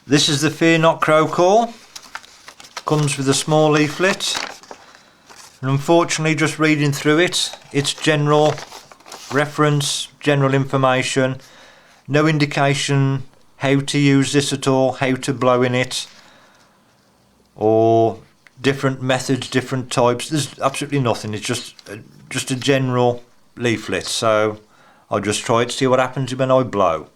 This is the Fearnot crow call. Comes with a small leaflet, and unfortunately, just reading through it, it's general reference, general information, no indication how to use this at all, how to blow in it, or different methods, different types. There's absolutely nothing. It's just a general leaflet. So I'll just try it, see what happens when I blow.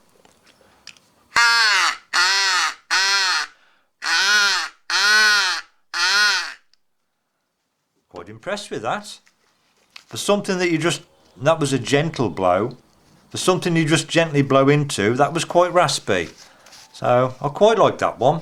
Quite impressed with that. For something that that was a gentle blow. For something you just gently blow into, that was quite raspy. So I quite like that one.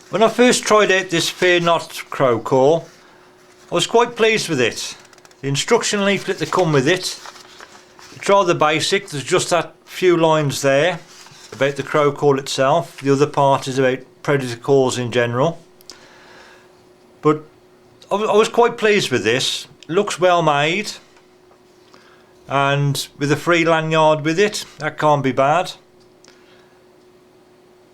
When I first tried out this Fearnot crow call, I was quite pleased with it. The instruction leaflet that come with it, it's rather basic. There's just that few lines there about the crow call itself. The other part is about predator calls in general. But I was quite pleased with this. It looks well made, and with a free lanyard with it, that can't be bad.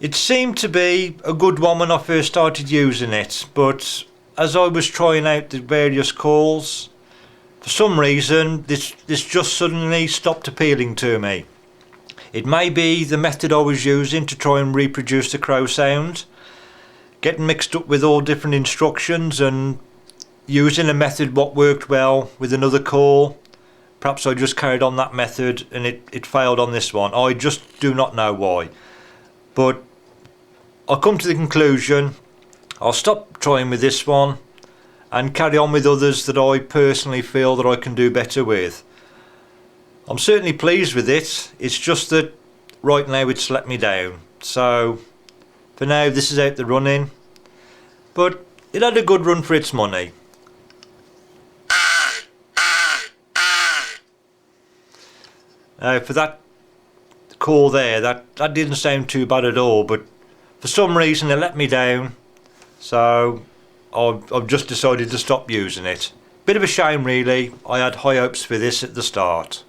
It seemed to be a good one when I first started using it, but as I was trying out the various calls, for some reason this just suddenly stopped appealing to me. It may be the method I was using to try and reproduce the crow sound, getting mixed up with all different instructions and using a method what worked well with another call. Perhaps I just carried on that method and it failed on this one. I just do not know why. But I'll come to the conclusion I'll stop trying with this one and carry on with others that I personally feel that I can do better with. I'm certainly pleased with it. It's just that right now it's let me down. So for now this is out the running, but it had a good run for its money. For that call there, that didn't sound too bad at all, but for some reason it let me down, so I've just decided to stop using it. Bit of a shame really. I had high hopes for this at the start.